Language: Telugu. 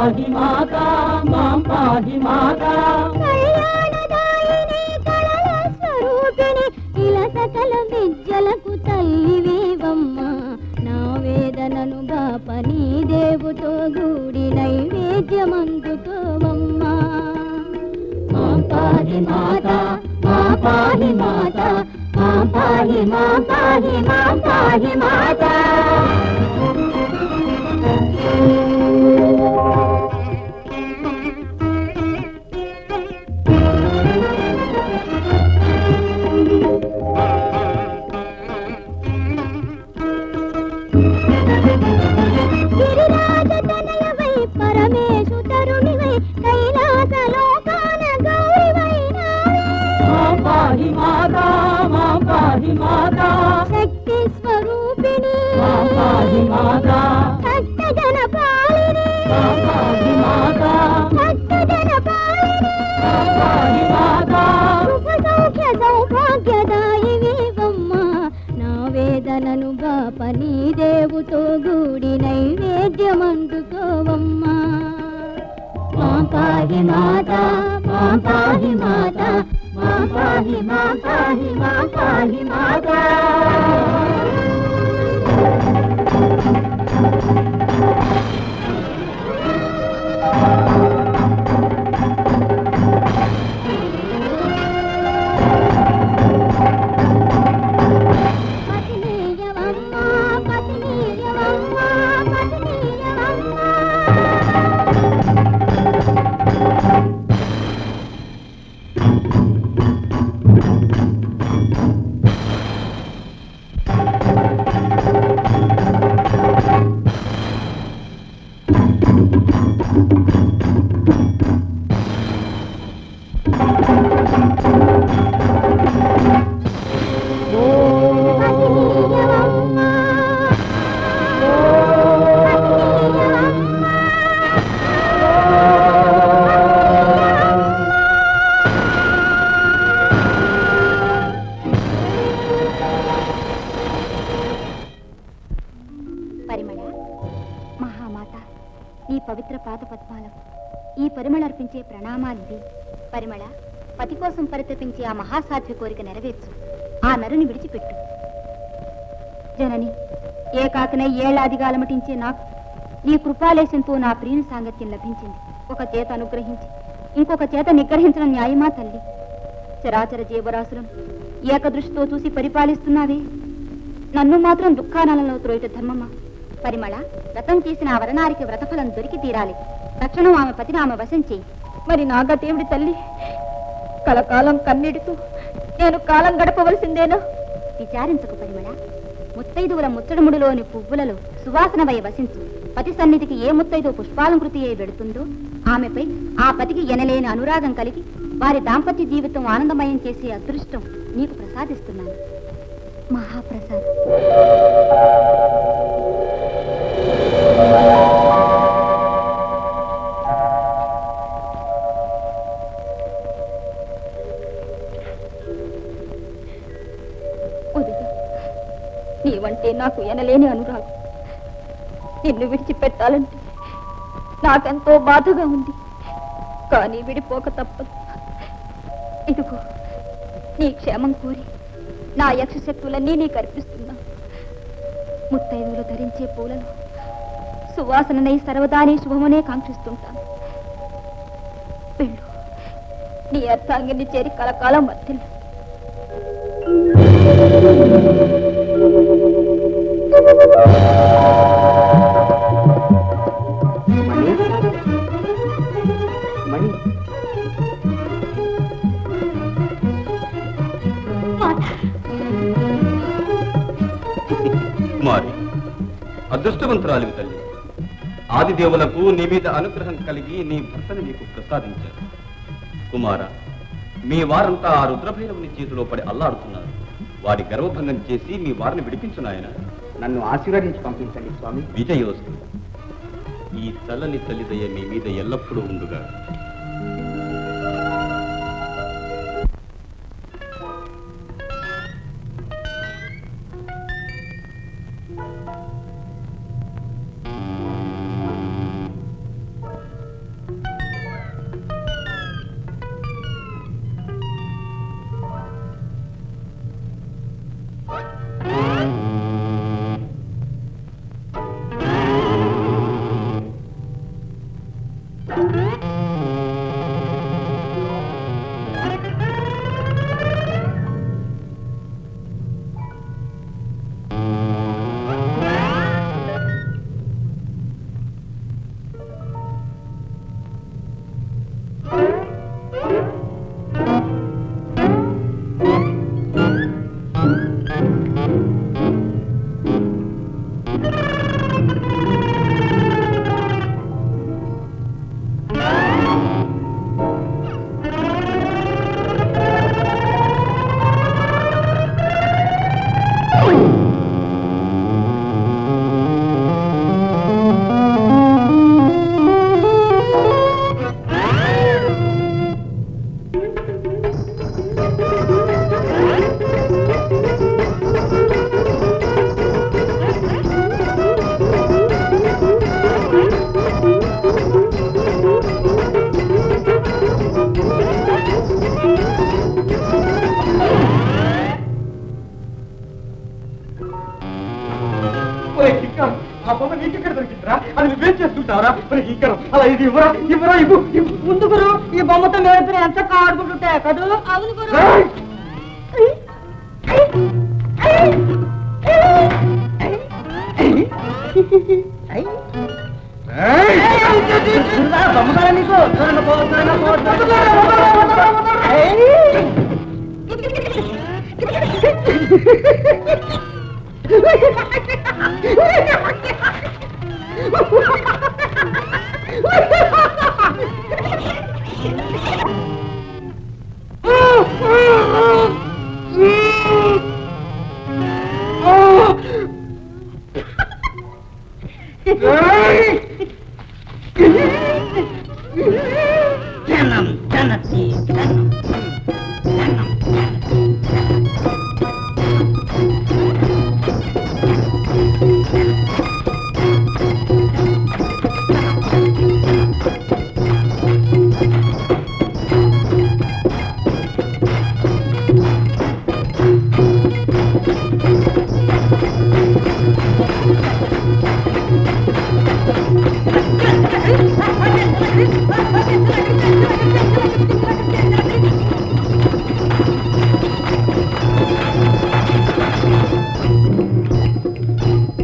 పాహి మాతా మాం పాహి మాతా కళ్యాణదాయిని కళల స్వరూపిణి ఇలా సకల విద్యలకు తల్లివేవమ్మ నా వేదనను బాపని దేవుతో గూడి నైవేద్యమందుకోవమ్మా మాం పాహి మాతా మాం పాహి మాతా మాం పాహి మాం పాహి మాం పాహి మాతా గిరిరాజతనయవై పరమేశు తరుణివై కైలాసలోకాన గౌరివైనావే మాం పాహి మాతా మాం పాహి మాతా శక్తి స్వరూపిణి మాం పాహి మాతా భక్తజన పాలిని మాం పాహి మాతా భక్తజన పాలిని మాం పాహి మాతా సుఖ సౌఖ్య సౌభాగ్యదాయివేవమ్మ నా వేదనను బాపని దేవుతో గూడి నైవేద్యమందుకోవమ్మా మాం పాహి మాతా మాం పాహి మాతా మాం పాహి మాం పాహి మాం పాహి మాతా పతినీయవమ్మా పతినీయవమ్మా పతినీయవమ్మా పరిమళ మహామాత నీ పవిత్ర పాద పద్మాలకు ఈ పరిమళర్పించే ప్రణామాలిది. పరిమళ పతి కోసం పరితపించే ఆ మహాసాధ్వి కోరిక నెరవేర్చు, ఆ నరుని విడిచిపెట్టు. జనని ఏకాకినై ఏళ్లాదిగా అలమటించే నాకు నీ కృపాలేశంతో నా ప్రియుని సాంగత్యం లభించింది. ఒక చేత అనుగ్రహించి ఇంకొక చేత నిగ్రహించడం న్యాయమా తల్లి? చరాచర జీవరాశులను ఏకదృష్టితో చూసి పరిపాలిస్తున్నావే, నన్ను మాత్రం దుఃఖానలంలో త్రోయట ధర్మమా? పరిమళ వ్రతం చేసిన ఆ వరనారికి వ్రతఫలం దొరికి తీరాలి. తక్షణం ఆమె పతిని ఆమె వశం చేయి. మరి నాగదేవుడి తల్లి కలకాలం కన్నీటితో నేను కాలం గడపవలసిందేనా? విచారించకు పరిమళ, ముత్తైదువుల ముచ్చడముడిలోని పువ్వులలో సువాసనవై వసించు. పతి సన్నిధికి ఏ ముత్తైదు పుష్పాలంకృతి అయి వెడుతుందో ఆమెపై ఆ పతికి ఎనలేని అనురాగం కలిగి వారి దాంపత్య జీవితం ఆనందమయం చేసే అదృష్టం నీకు ప్రసాదిస్తున్నాను. మహాప్రసాద్. నీవంటే నాకు ఎనలేని అనురాగం. నిన్ను విడిచిపెట్టాలంటే నాకెంతో బాధగా ఉంది, కానీ విడిపోక తప్పదు. ఇదిగో నీ క్షేమం కోరి నా యక్షశక్తులన్నీ నీకు అర్పిస్తున్నా. ముత్తైదువులు ధరించే పూలను సువాసననై సర్వదాని శుభమనే కాంక్షిస్తుంటాను. వెళ్ళు, నీ అర్థాంగిని చేరి కలకాలం వర్తిల్లు. కుమారి, అదృష్టవంతురాలివి తల్లి. ఆదిదేవులకు నీ మీద అనుగ్రహం కలిగి నీ భర్తను నీకు ప్రసాదించారు. కుమార, మీ వారంతా ఆ రుద్రభైరవుని చేతిలో పడి అల్లాడుతున్నారు. వారి గర్వభంగం చేసి మీ వారిని విడిపించున్నాయన. నన్ను ఆశీర్వదించి పంపించండి స్వామి. విజయోస్తు. ఈ చల్లని తల్లిదయ్య మీ మీద ఎల్లప్పుడూ ఉండుగా. బొమ్మ నీకెక్కడ దొరికిందిరా? అది నువ్వేం చేస్తుంటావరా? మరి ఇంకా అలా ఇది ఇవ్వరా ఇవ్వరా ఇవ్వు ఇవ్వు. ముందు గురు ఈ బొమ్మతో మేమిద్దరు ఎంత ఆడుకుంటుంటే కదూ. అవును గురు. ఏయ్! బొమ్మగా నీకు దూరంగా పో, దూరంగా పో, దూరంగా.